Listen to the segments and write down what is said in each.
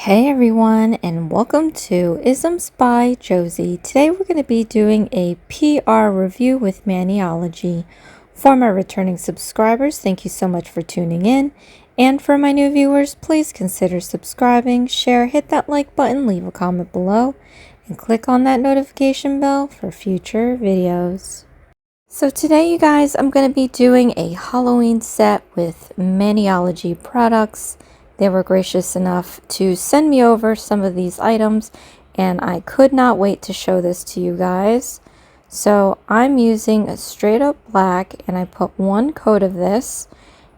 Hey everyone, and welcome to Isms by Josie. Today we're going to be doing a PR review with Maniology. For my returning subscribers, thank you so much for tuning in. And for my new viewers, please consider subscribing, share, hit that like button, leave a comment below, and click on that notification bell for future videos. So today, you guys, I'm going to be doing a Halloween set with Maniology products. They were gracious enough to send me over some of these items, and I could not wait to show this to you guys. So I'm using a straight up black, and I put one coat of this,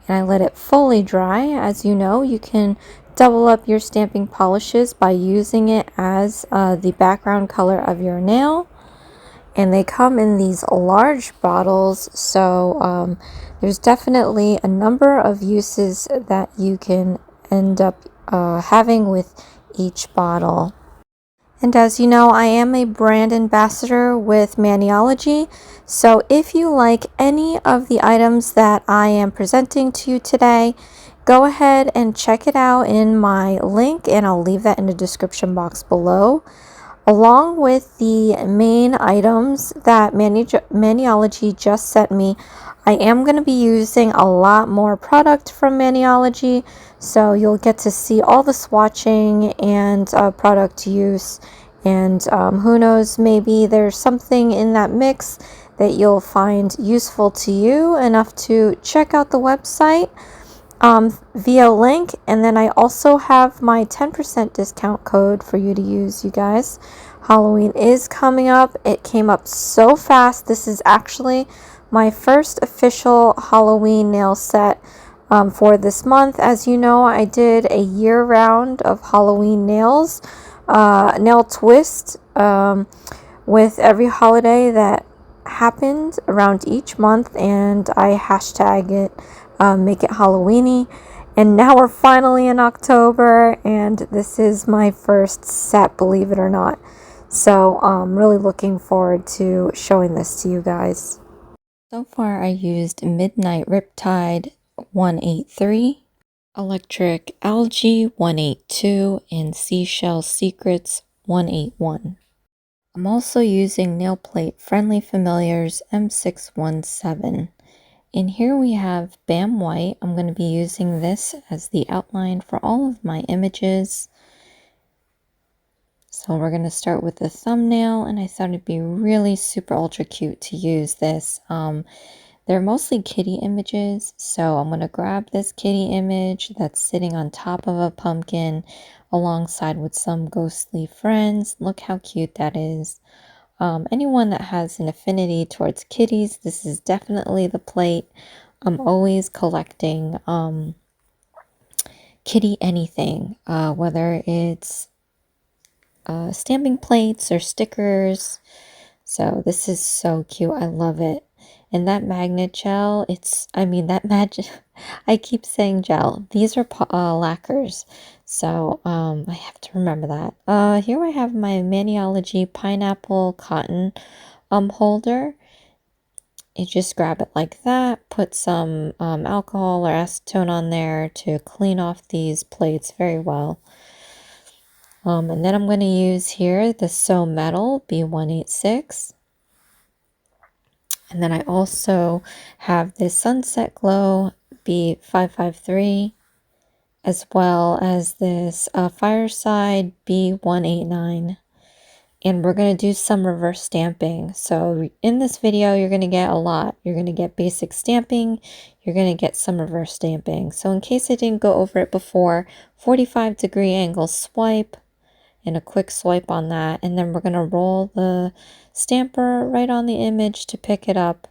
and I let it fully dry. As you know, you can double up your stamping polishes by using it as the background color of your nail. And they come in these large bottles, so there's definitely a number of uses that you can end up having with each bottle. And as you know, I am a brand ambassador with Maniology, so if you like any of the items that I am presenting to you today, go ahead and check it out in my link, and I'll leave that in the description box below. Along with the main items that Maniology just sent me, I am going to be using a lot more product from Maniology, so you'll get to see all the swatching and product use, and who knows, maybe there's something in that mix that you'll find useful to you enough to check out the website via link. And then I also have my 10% discount code for you to use, you guys. Halloween is coming up. It came up so fast. This is actually my first official Halloween nail set for this month. As you know, I did a year round of Halloween nails, nail twist with every holiday that happened around each month, and I hashtag it make it Halloweeny. And now we're finally in October, and this is my first set, believe it or not. So I'm really looking forward to showing this to you guys. So far I used Midnight Riptide 183, Electric Algae 182, and Seashell Secrets 181. I'm also using Nail Plate Friendly Familiars M617. And here we have Bam White. I'm going to be using this as the outline for all of my images. So we're going to start with the thumbnail, and I thought it'd be really super ultra cute to use this. They're mostly kitty images, so I'm going to grab this kitty image that's sitting on top of a pumpkin alongside with some ghostly friends. Look how cute that is. Anyone that has an affinity towards kitties, this is definitely the plate. I'm always collecting kitty anything, whether it's stamping plates or stickers. So this is so cute. I love it. And that magnet gel, that magic, I keep saying gel. These are lacquers. So I have to remember that. Here I have my Maniology pineapple cotton holder. You just grab it like that, put some alcohol or acetone on there to clean off these plates very well. And then I'm going to use here the So Metal B186. And then I also have this Sunset Glow B553, as well as this Fireside B189. And we're going to do some reverse stamping. So in this video, you're going to get a lot. You're going to get basic stamping. You're going to get some reverse stamping. So in case I didn't go over it before, 45-degree angle swipe and a quick swipe on that. And then we're going to roll the stamper right on the image to pick it up.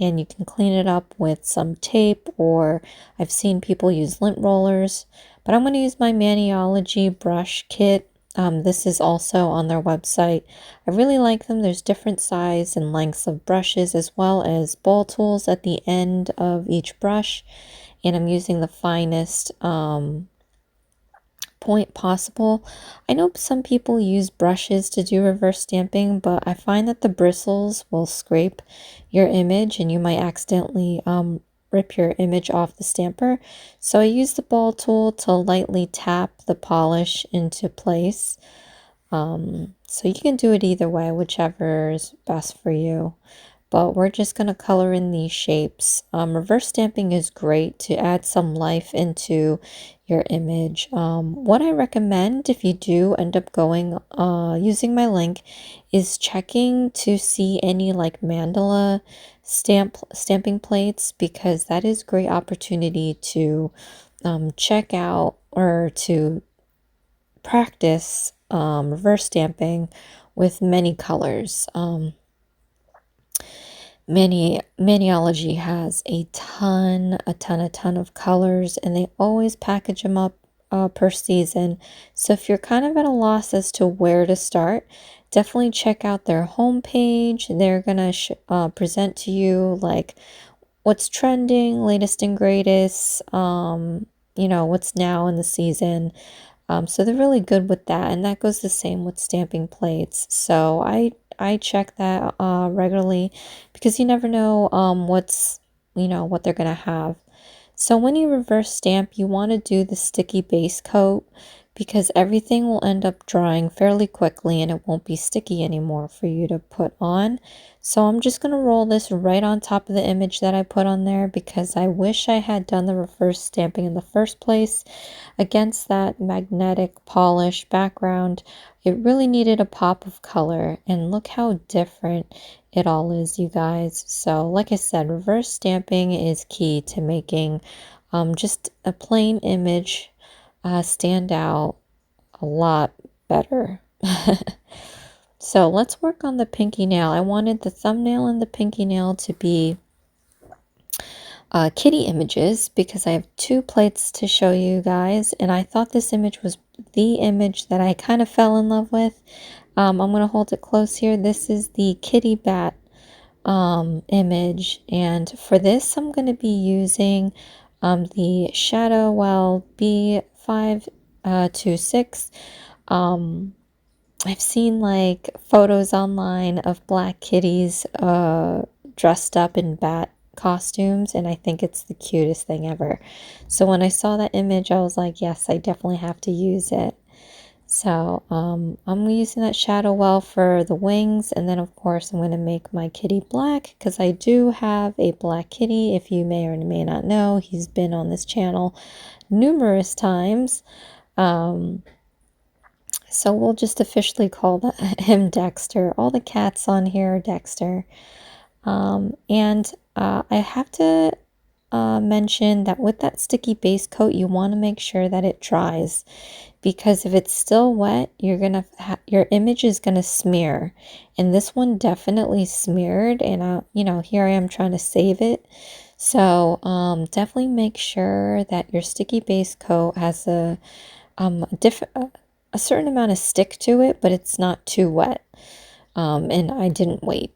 And you can clean it up with some tape, or I've seen people use lint rollers. But I'm going to use my Maniology brush kit. This is also on their website. I really like them. There's different size and lengths of brushes, as well as ball tools at the end of each brush. And I'm using the finest point possible. I know some people use brushes to do reverse stamping, but I find that the bristles will scrape your image and you might accidentally rip your image off the stamper. So I use the ball tool to lightly tap the polish into place. So you can do it either way, whichever is best for you. But we're just going to color in these shapes. Reverse stamping is great to add some life into your image. What I recommend if you do end up going using my link is checking to see any like mandala stamping plates, because that is a great opportunity to check out or to practice reverse stamping with many colors. Maniology has a ton of colors, and they always package them up per season. So if you're kind of at a loss as to where to start, definitely check out their homepage. They're gonna present to you like what's trending, latest and greatest, what's now in the season. So they're really good with that, and that goes the same with stamping plates. So I check that regularly, because you never know what they're gonna have. So when you reverse stamp, you want to do the sticky base coat, because everything will end up drying fairly quickly and it won't be sticky anymore for you to put on. So I'm just going to roll this right on top of the image that I put on there, because I wish I had done the reverse stamping in the first place. Against that magnetic polish background, it really needed a pop of color, and look how different it all is, you guys. So like I said, reverse stamping is key to making just a plain image stand out a lot better. So let's work on the pinky nail. I wanted the thumbnail and the pinky nail to be kitty images, because I have two plates to show you guys, and I thought this image was the image that I kind of fell in love with. I'm going to hold it close here. This is the kitty bat image, and for this I'm going to be using the Shadow Well B526. I've seen like photos online of black kitties dressed up in bat costumes, and I think it's the cutest thing ever. So when I saw that image, I was like, yes, I definitely have to use it. So I'm using that Shadow Well for the wings, and then of course I'm going to make my kitty black, because I do have a black kitty. If you may or may not know, he's been on this channel numerous times. So we'll just officially call him Dexter. All the cats on here are Dexter. And I have to mention that with that sticky base coat, you want to make sure that it dries, because if it's still wet, your image is gonna smear. And this one definitely smeared, and here I am trying to save it. So definitely make sure that your sticky base coat has a certain amount of stick to it, but it's not too wet. And I didn't wait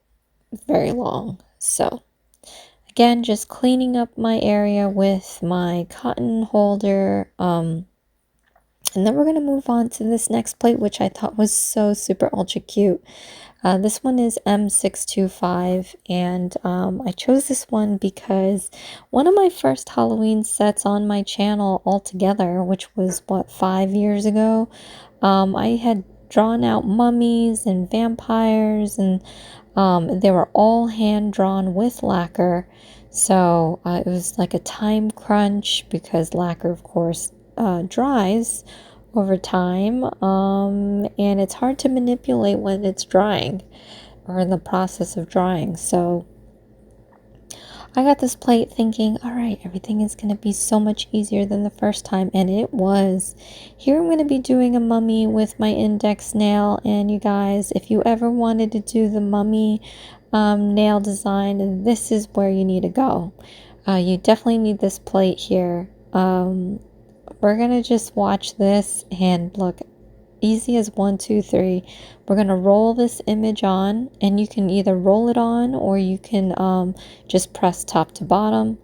very long. So again, just cleaning up my area with my cotton holder. And then we're going to move on to this next plate, which I thought was so super ultra cute. This one is M625, and I chose this one because one of my first Halloween sets on my channel altogether, which was, what, 5 years ago, I had drawn out mummies and vampires, and they were all hand-drawn with lacquer. So it was like a time crunch, because lacquer, of course, dries over time, and it's hard to manipulate when it's drying or in the process of drying. So I got this plate thinking, all right, everything is going to be so much easier than the first time, and it was. Here I'm going to be doing a mummy with my index nail, and you guys, if you ever wanted to do the mummy nail design, this is where you need to go. You definitely need this plate here. We're going to just watch this, and look, easy as 1, 2, 3. We're going to roll this image on, and you can either roll it on, or you can just press top to bottom.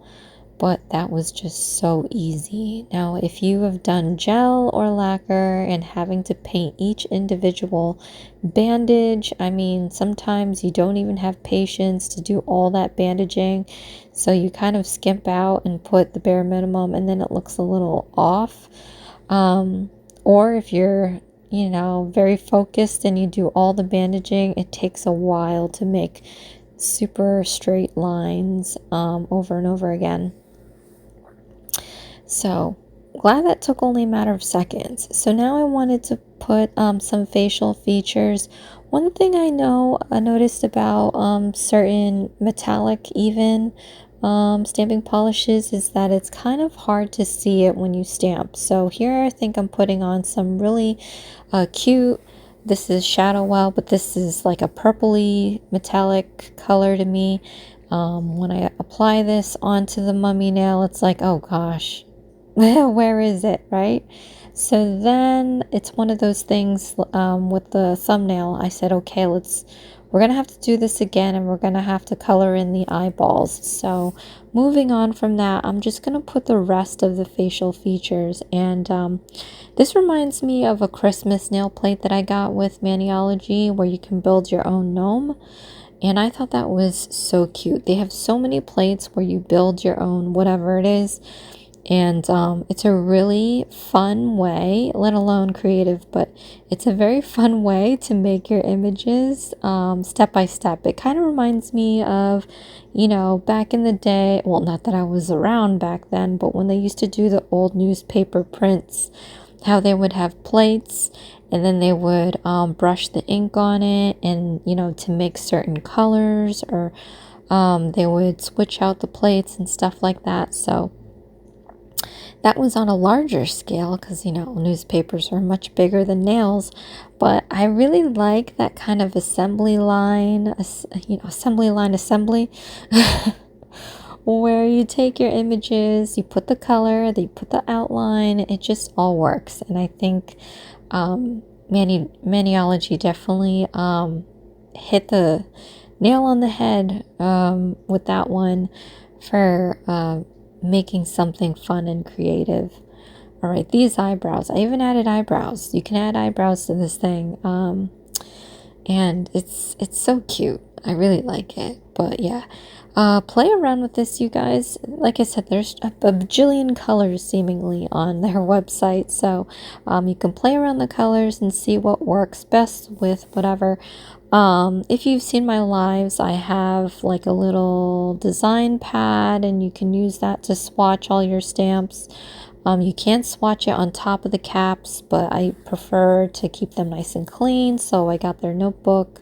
but that was just so easy. Now, if you have done gel or lacquer and having to paint each individual bandage, I mean, sometimes you don't even have patience to do all that bandaging, so you kind of skimp out and put the bare minimum, and then it looks a little off. Or if you're, you know, very focused and you do all the bandaging, it takes a while to make super straight lines over and over again. So glad that took only a matter of seconds. So now I wanted to put some facial features. One thing I noticed about certain metallic even stamping polishes is that it's kind of hard to see it when you stamp. So here I think I'm putting on some really cute, this is Shadow Well, but this is like a purpley metallic color to me. When I apply this onto the mummy nail, it's like, oh gosh, where is it, right? So then it's one of those things with the thumbnail. I said, okay, we're gonna have to do this again, and we're gonna have to color in the eyeballs. So moving on from that, I'm just gonna put the rest of the facial features, and this reminds me of a Christmas nail plate that I got with Maniology, where you can build your own gnome. And I thought that was so cute. They have so many plates where you build your own whatever it is. And it's a really fun way, let alone creative, but it's a very fun way to make your images step by step. It kind of reminds me of, you know, back in the day, well, not that I was around back then, but when they used to do the old newspaper prints, how they would have plates and then they would brush the ink on it, and, you know, to make certain colors, or they would switch out the plates and stuff like that. So that was on a larger scale because, you know, newspapers are much bigger than nails. But I really like that kind of assembly line, assembly, where you take your images, you put the color, then you put the outline. It just all works. And I think Maniology definitely hit the nail on the head with that one for making something fun and creative. All right, these eyebrows. I even added eyebrows. You can add eyebrows to this thing, and it's so cute. I really like it. But yeah, play around with this, you guys. Like I said, there's a bajillion colors seemingly on their website, so you can play around the colors and see what works best with whatever. If you've seen my lives, I have like a little design pad, and you can use that to swatch all your stamps. You can swatch it on top of the caps, but I prefer to keep them nice and clean, so I got their notebook,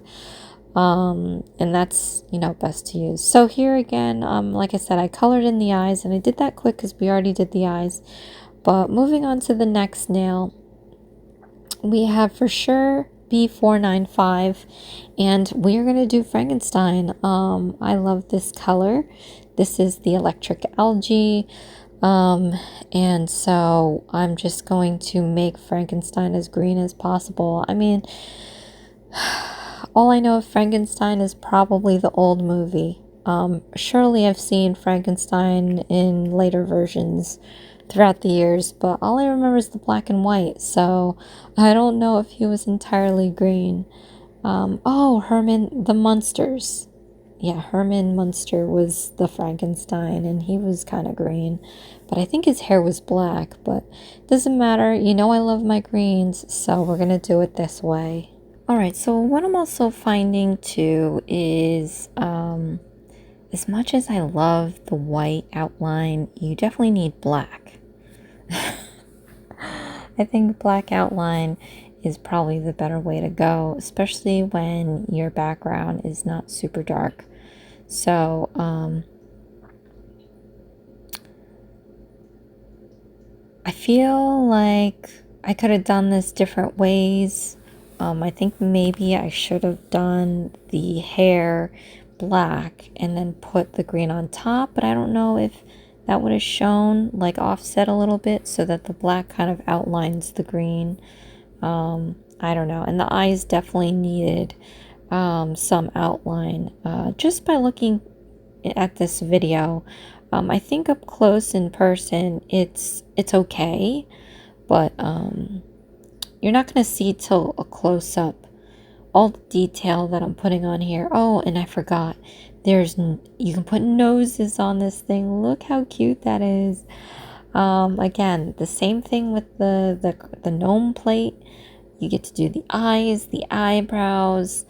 and that's, you know, best to use. So here again, like I said, I colored in the eyes, and I did that quick because we already did the eyes. But moving on to the next nail, we have for sure B495, and we're gonna do Frankenstein. I love this color. This is the electric algae, and so I'm just going to make Frankenstein as green as possible. I mean, all I know of Frankenstein is probably the old movie. Surely I've seen Frankenstein in later versions throughout the years, but all I remember is the black and white, so I don't know if he was entirely green. Oh, Herman the Munsters. Yeah, Herman Munster was the Frankenstein, and he was kind of green, but I think his hair was black, but it doesn't matter. You know I love my greens, so we're gonna do it this way. Alright, so what I'm also finding too is, as much as I love the white outline, you definitely need black. I think black outline is probably the better way to go, especially when your background is not super dark. So, I feel like I could have done this different ways. I think maybe I should have done the hair black and then put the green on top, but I don't know if that would have shown, like, offset a little bit so that the black kind of outlines the green. I don't know. And the eyes definitely needed some outline. Just by looking at this video, I think up close in person, it's okay, but you're not gonna see till a close up all the detail that I'm putting on here. Oh, and I forgot. You can put noses on this thing. Look how cute that is. Again, the same thing with the gnome plate. You get to do the eyes, the eyebrows,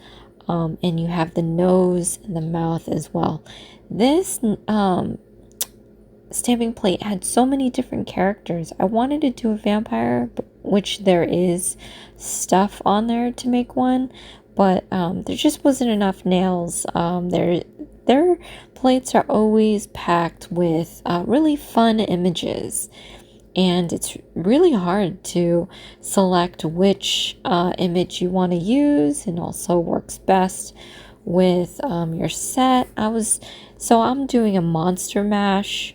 and you have the nose and the mouth as well. This stamping plate had so many different characters. I wanted to do a vampire, which there is stuff on there to make one, but there just wasn't enough nails. Their plates are always packed with really fun images, and it's really hard to select which image you want to use, and also works best with your set. I'm doing a monster mash,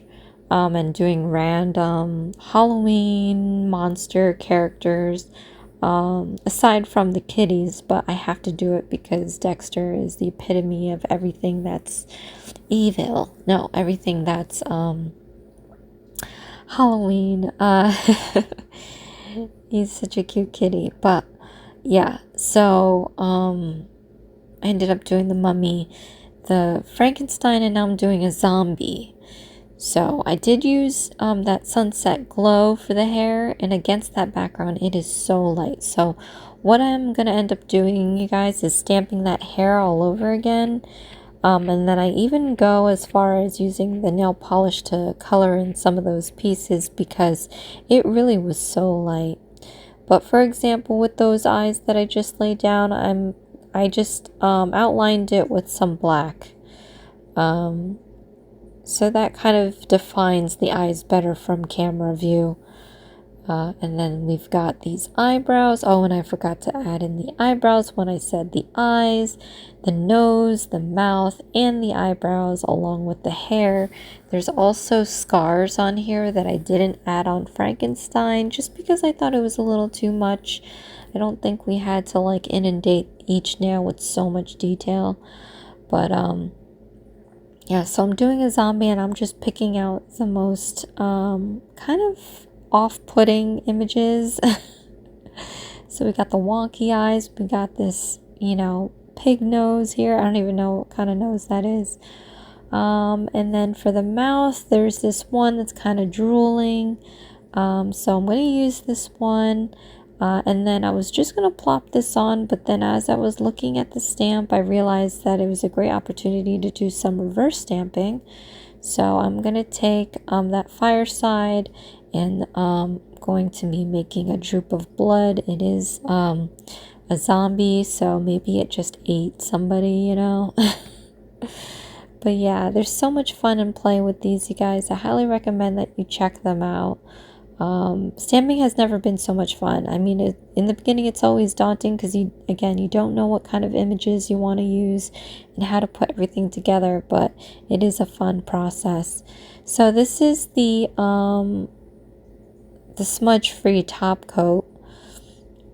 and doing random Halloween monster characters, aside from the kitties, but I have to do it because Dexter is the epitome of everything that's evil. No, everything that's Halloween. He's such a cute kitty. But yeah, so I ended up doing the mummy, the Frankenstein, and now I'm doing a zombie. So I did use that sunset glow for the hair, and against that background it is so light. So what I'm going to end up doing, you guys, is stamping that hair all over again. And then I even go as far as using the nail polish to color in some of those pieces because it really was so light. But for example, with those eyes that I just laid down, I just outlined it with some black. So that kind of defines the eyes better from camera view. And then we've got these eyebrows. Oh, and I forgot to add in the eyebrows when I said the eyes, the nose, the mouth, and the eyebrows along with the hair. There's also scars on here that I didn't add on Frankenstein just because I thought it was a little too much. I don't think we had to like inundate each nail with so much detail. But yeah, so I'm doing a zombie and I'm just picking out the most kind of off-putting images. So we got the wonky eyes, we got this, pig nose here. I don't even know what kind of nose that is. And then for the mouth, there's this one that's kind of drooling. So I'm going to use this one. And then I was just going to plop this on, but then as I was looking at the stamp, I realized that it was a great opportunity to do some reverse stamping. So I'm going to take that fireside and going to be making a droop of blood. It is a zombie, so maybe it just ate somebody, But yeah, there's so much fun and play with these, you guys. I highly recommend that you check them out. Stamping has never been so much fun. I mean, in the beginning it's always daunting because you don't know what kind of images you want to use and how to put everything together, but it is a fun process. So this is the smudge-free top coat,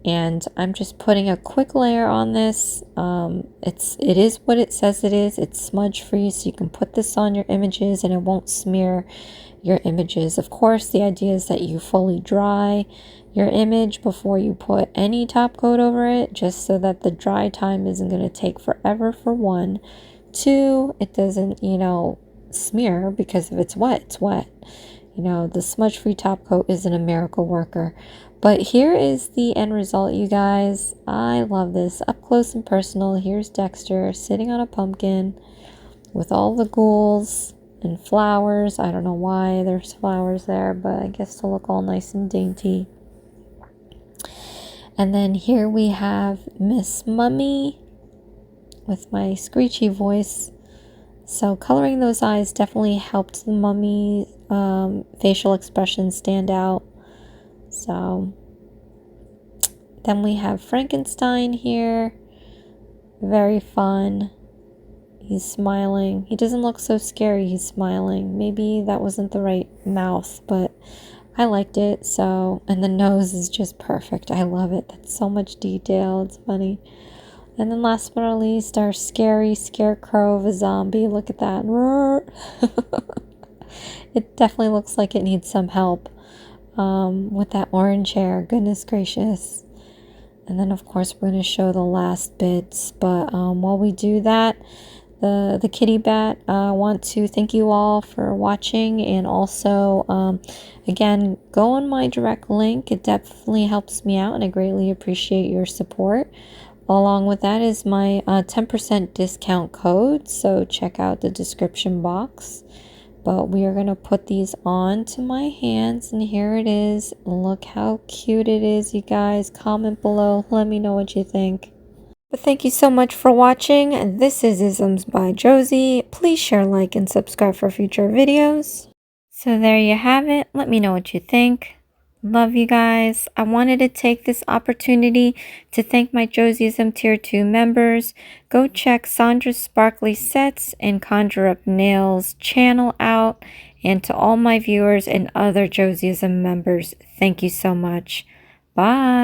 and I'm just putting a quick layer on this. It is what it says it is. It's smudge-free, so you can put this on your images and it won't smear your images. Of course, the idea is that you fully dry your image before you put any top coat over it, just so that the dry time isn't going to take forever, for one. Two, it doesn't, smear, because if it's wet, it's wet. The smudge-free top coat isn't a miracle worker. But here is the end result, you guys. I love this. Up close and personal. Here's Dexter sitting on a pumpkin with all the ghouls and flowers. I don't know why there's flowers there, but I guess to look all nice and dainty. And then here we have Miss Mummy with my screechy voice. So coloring those eyes definitely helped the mummy facial expression stand out. So then we have Frankenstein here. Very fun. He's smiling. He doesn't look so scary. He's smiling. Maybe that wasn't the right mouth, but I liked it. So, and the nose is just perfect. I love it. That's so much detail. It's funny. And then last but not least, our scary scarecrow of a zombie. Look at that. It definitely looks like it needs some help with that orange hair. Goodness gracious. And then, of course, we're going to show the last bits. But while we do that, the kitty bat, I want to thank you all for watching. And also, again, go on my direct link. It definitely helps me out, and I greatly appreciate your support. Along with that is my 10% discount code. So check out the description box. But we are going to put these onto my hands, and here it is. Look how cute it is, you guys. Comment below. Let me know what you think. But thank you so much for watching. This is Isms by Josie. Please share, like, and subscribe for future videos. So there you have it. Let me know what you think. Love you guys. I wanted to take this opportunity to thank my Josieism Tier 2 members. Go check Sandra's Sparkly Sets and Conjure Up Nails channel out. And to all my viewers and other Josieism members, thank you so much. Bye.